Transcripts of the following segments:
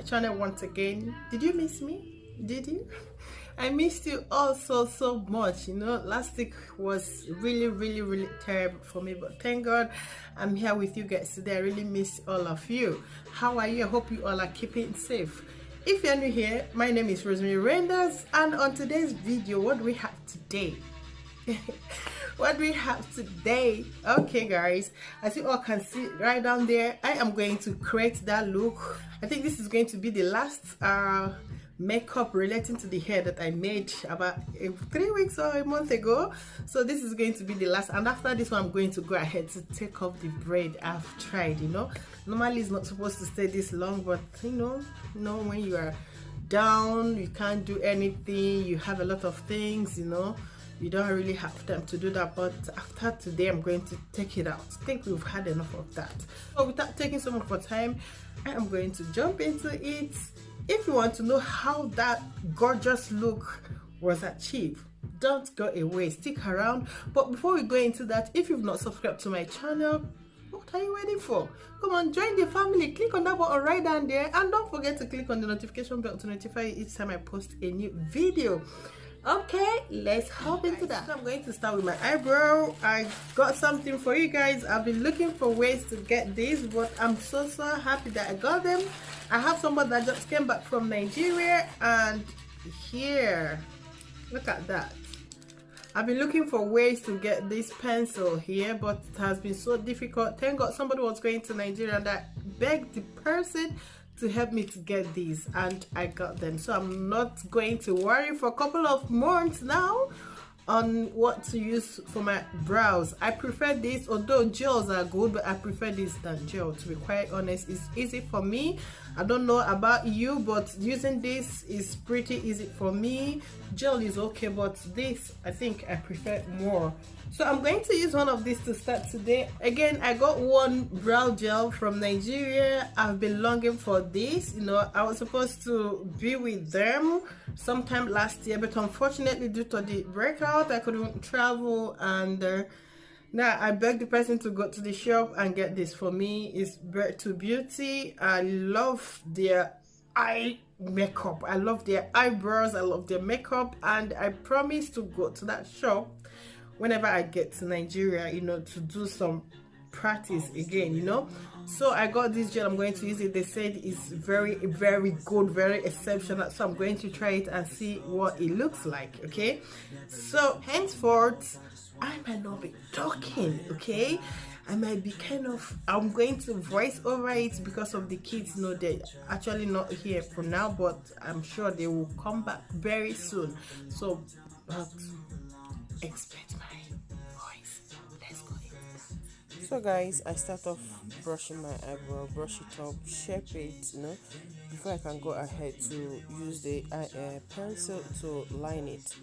channel once again. Did you miss me? Did you? I missed you all so much. You know, last week was really terrible for me, but thank God I'm here with you guys today. I really miss all of you. How are you? I hope you all are keeping safe. If you're new here, my name is Rosemary, and on today's video, what do we have today? What we have today? Okay guys, as you all can see right down there, I am going to create that look. I think this is going to be the last makeup relating to the hair that I made about 3 weeks or a month ago. So this is going to be the last, and after this one I'm going to go ahead to take off the braid I've tried. You know, normally it's not supposed to stay this long, but you know when you are down, you can't do anything, you have a lot of things, you know, you don't really have time to do that. But after today I'm going to take it out. I think we've had enough of that. So without taking so much more time, I am going to jump into it. If you want to know how that gorgeous look was achieved, don't go away, stick around. But before we go into that, if you've not subscribed to my channel, what are you waiting for? Come on, join the family. Click on that button right down there, and don't forget to click on the notification bell to notify you each time I post a new video. Okay, let's hop into that. So I'm going to start with my eyebrow. I got something for you guys. I've been looking for ways to get these, but I'm so happy that I got them. I have someone that just came back from Nigeria, and here, look at that. I've been looking for ways to get this pencil here, but it has been so difficult. Thank God somebody was going to Nigeria, and I begged the person to help me to get these, and I got them. So I'm not going to worry for a couple of months now on what to use for my brows. I prefer this, although gels are good, but I prefer this than gel, to be quite honest. It's easy for me. I don't know about you, but using this is pretty easy for me. Gel is okay, but this I think I prefer more. So I'm going to use one of these to start today. Again, I got one brow gel from Nigeria. I've been longing for this. You know, I was supposed to be with them sometime last year, but unfortunately due to the breakout I couldn't travel, and now I begged the person to go to the shop and get this for me. It's Bird to Beauty. I love their eye makeup, I love their eyebrows, I love their makeup, and I promise to go to that shop whenever I get to Nigeria, you know, to do some practice again, you know. So I got this gel. I'm going to use it. They said it's very good, very exceptional, so I'm going to try it and see what it looks like. Okay, so henceforth I might not be talking, okay, I might be I'm going to voice over it because of the kids. No, they're actually not here for now, but I'm sure they will come back very soon. So but expect my voice. Let's go into that. So guys, I start off brushing my eyebrow, brush it up, shape it, you know, before I can go ahead to use the pencil to line it.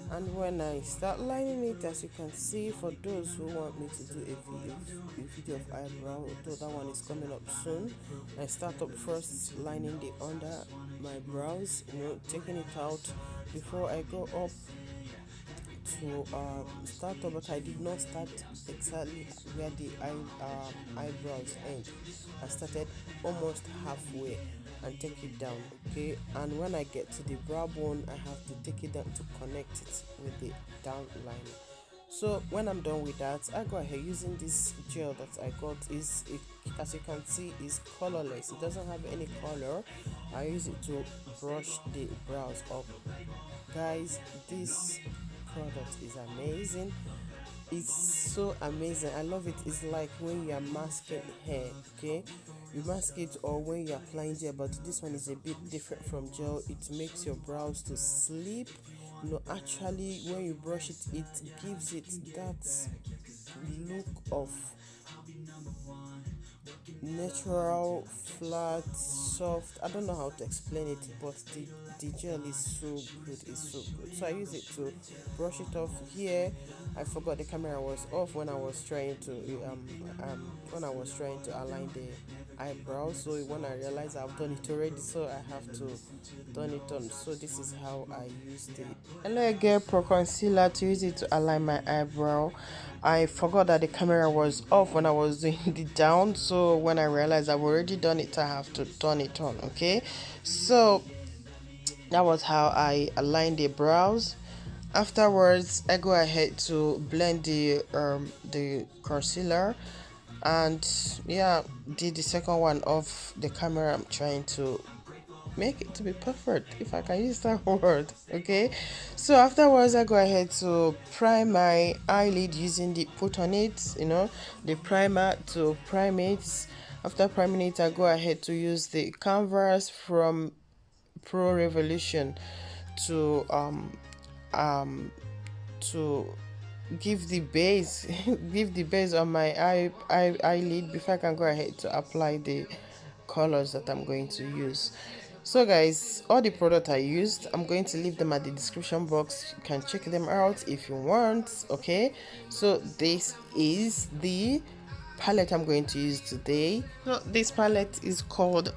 And when I start lining it, as you can see, for those who want me to do a video of eyebrow, although that one is coming up soon, I start up first lining the under my brows, you know, taking it out before I go up to start up. But I did not start exactly where the eyebrows end. I started almost halfway and take it down, okay, and when I get to the brow bone I have to take it down to connect it with the down line. So when I'm done with that, I go ahead using this gel that I got. As you can see, is colorless, it doesn't have any color. I use it to brush the brows up. Guys, this product is amazing. It's so amazing. I love it. It's like when you are masking hair, okay, you mask it, or when you are applying gel, but this one is a bit different from gel. It makes your brows to sleep. You know, actually when you brush it, it gives it that look of natural, flat, soft. I don't know how to explain it, but the gel is so good. It's so good. So I use it to brush it off here. I forgot the camera was off when I was trying to align the eyebrow. So when I realize I've done it already, so I have to turn it on. So this is how I used it. Hello again, pro concealer to use it to align my eyebrow. I forgot that the camera was off when I was doing it down, so when I realized I've already done it, I have to turn it on. Okay, so that was how I aligned the brows. Afterwards, I go ahead to blend the concealer, and yeah, did the second one off the camera. I'm trying to make it to be perfect, if I can use that word. Okay, so afterwards I go ahead to prime my eyelid using the put on it, the primer to prime it. After priming it, I go ahead to use the canvas from Pro Revolution to to give the base give the base on my eyelid before I can go ahead to apply the colors that I'm going to use. So guys, all the product I used, I'm going to leave them at the description box. You can check them out if you want. Okay, so this is the palette I'm going to use today. So this palette is called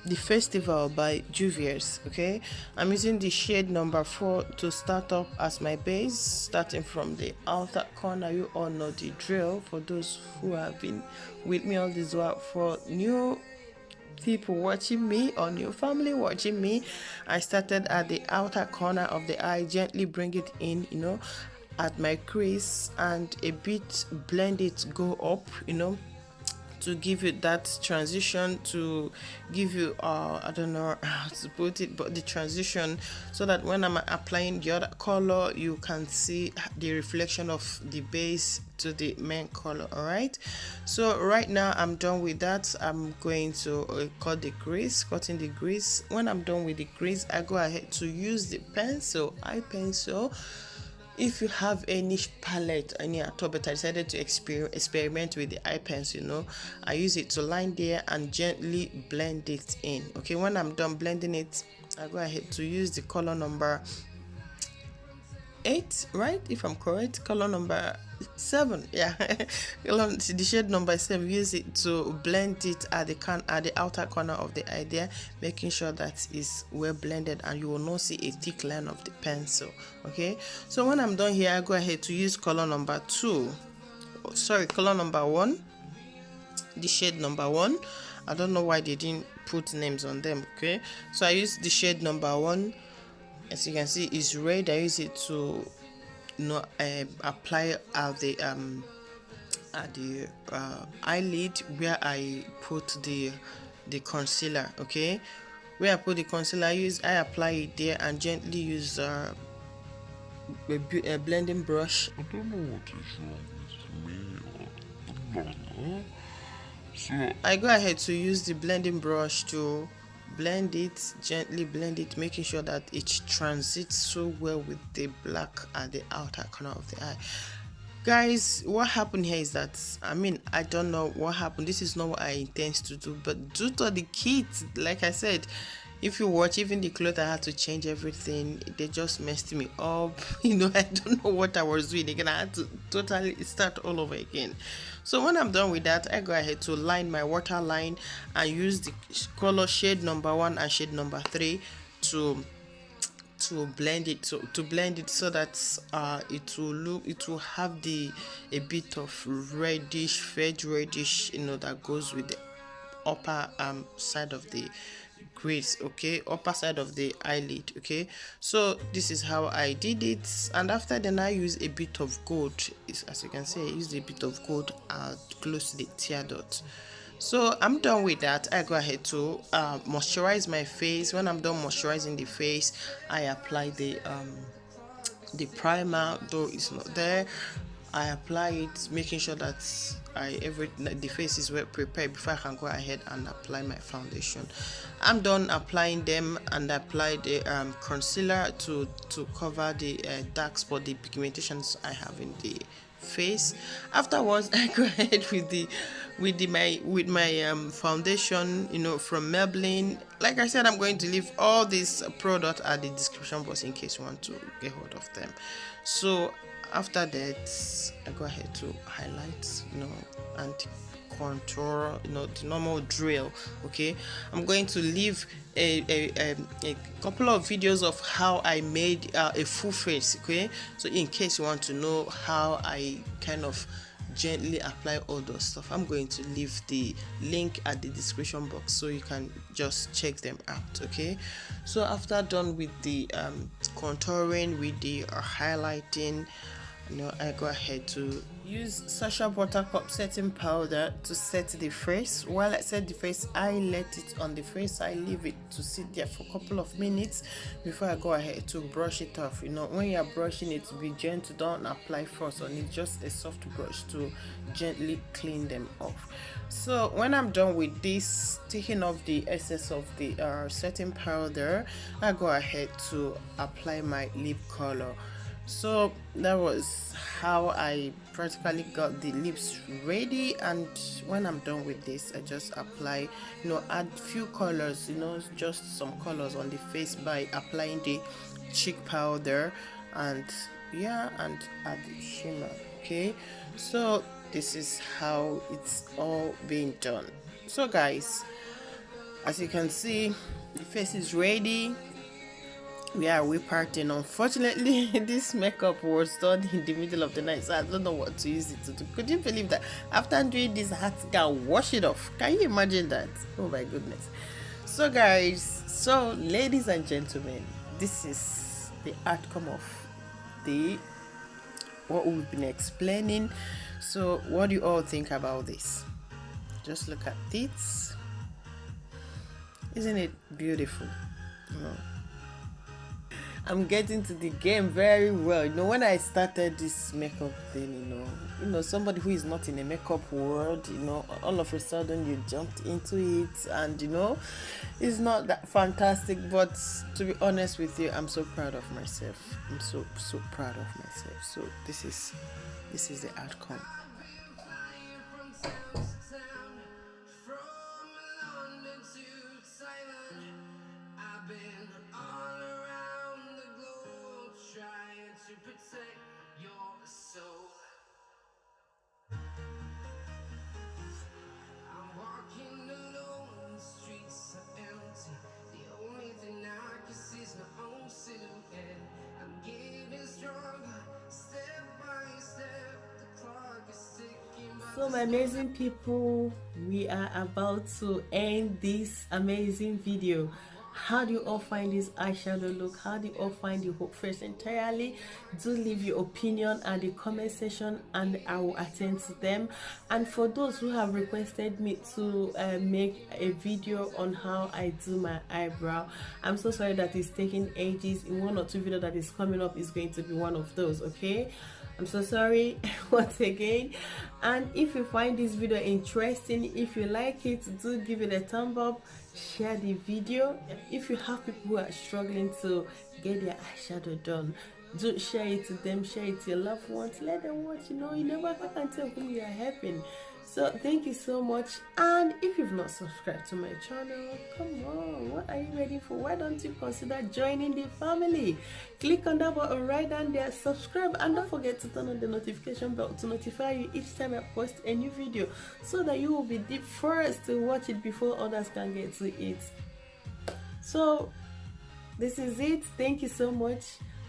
the Festival by Juvia's. Okay, I'm using the shade number 4 to start up as my base, starting from the outer corner. You all know the drill. For those who have been with me all this while, for new people watching me or new family watching me, I started at the outer corner of the eye, gently bring it in, at my crease, and a bit blend it, go up, to give you that transition, to give you I don't know how to put it, but the transition, so that when I'm applying the other color, you can see the reflection of the base to the main color. All right, so right now I'm done with that. I'm going to cut the crease, cutting the crease. When I'm done with the crease, I go ahead to use the pencil, eye pencil. If you have any palette, any at all, but I decided to experiment with the eye pencil, I use it to line there and gently blend it in. Okay, when I'm done blending it, I go ahead to use the color number 8, right? If I'm correct, color number 7, yeah. The shade number 7. Use it to blend it at the outer corner of the eye there, making sure that is well blended, and you will not see a thick line of the pencil. Okay, so when I'm done here, I go ahead to use color number 2. Color number 1, the shade number 1. I don't know why they didn't put names on them. Okay, so I use the shade number 1. As you can see, it's red. I use it to apply at the eyelid where I put the concealer. Okay, where I put the concealer, I apply it there and gently use a blending brush. I don't know what is wrong with me. So I go ahead to use the blending brush to blend it, gently blend it, making sure that it transits so well with the black at the outer corner of the eye. Guys, what happened here is that, I don't know what happened. This is not what I intend to do, but due to the kids, like I said, if you watch, even the clothes, I had to change everything. They just messed me up. I don't know what I was doing again. I had to totally start all over again. So when I'm done with that, I go ahead to line my waterline and use the color shade number 1 and shade number 3 to blend it, to blend it so that it will have a bit of reddish, fade reddish, that goes with the upper side of the crease. Okay, upper side of the eyelid. Okay, so this is how I did it, and after then I use a bit of gold. As you can see, I used a bit of gold close to the tear dot. So I'm done with that. I go ahead to moisturize my face. When I'm done moisturizing the face, I apply the primer, though it's not there. I apply it, making sure that the face is well prepared before I can go ahead and apply my foundation. I'm done applying them, and apply the concealer to cover the dark spot, the pigmentations I have in the face. Afterwards, I go ahead with my foundation, from Maybelline. Like I said, I'm going to leave all these products at the description box in case you want to get hold of them. So after that, I go ahead to highlight, and contour, you know, the normal drill. Okay, I'm going to leave a couple of videos of how I made a full face. Okay, so in case you want to know how I kind of gently apply all those stuff, I'm going to leave the link at the description box so you can just check them out. Okay, so after done with the contouring, with the highlighting, you know, I go ahead to use Sacha Buttercup setting powder to set the face. While I set the face, I let it on the face. I leave it to sit there for a couple of minutes before I go ahead to brush it off. You know, when you're brushing it, be gentle, don't apply force on it, just a soft brush to gently clean them off. So when I'm done with this, taking off the excess of the setting powder, I go ahead to apply my lip color. So that was how I practically got the lips ready, and when I'm done with this, I just apply, you know, add few colors, you know, just some colors on the face by applying the cheek powder, and yeah, and add the shimmer. Okay, so this is how it's all being done. So guys, as you can see, the face is ready. We are partying. Unfortunately, this makeup was done in the middle of the night, so I don't know what to use it to do. Could you believe that after doing this, I had to go wash it off? Can you imagine that? Oh my goodness. So guys, so ladies and gentlemen, this is the outcome of what we've been explaining. So what do you all think about this? Just look at this. Isn't it beautiful? You know, I'm getting to the game very well. You know, when I started this makeup thing, you know, somebody who is not in a makeup world, you know, all of a sudden you jumped into it, and you know, it's not that fantastic. But to be honest with you, I'm so proud of myself. I'm so proud of myself. So this is the outcome. So my amazing people, we are about to end this amazing video. How do you all find this eyeshadow look? How do you all find the whole face entirely? Do leave your opinion at the comment section and I will attend to them. And for those who have requested me to make a video on how I do my eyebrow, I'm so sorry that it's taking ages. In 1 or 2 videos that is coming up is going to be one of those. Okay, I'm so sorry once again. And if you find this video interesting, if you like it, do give it a thumb up, share the video. If you have people who are struggling to get their eyeshadow done, do share it to them, share it to your loved ones, let them watch. You know, you never can tell who you are helping. So thank you so much. And if you've not subscribed to my channel, come on, what are you waiting for? Why don't you consider joining the family? Click on that button right down there, subscribe, and don't forget to turn on the notification bell to notify you each time I post a new video, so that you will be the first to watch it before others can get to it. So this is it. Thank you so much.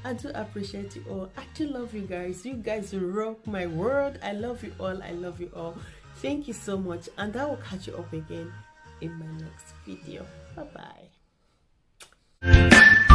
I do appreciate you all. I do love you guys. You guys rock my world. I love you all. I love you all. Thank you so much, and I will catch you up again in my next video. Bye bye.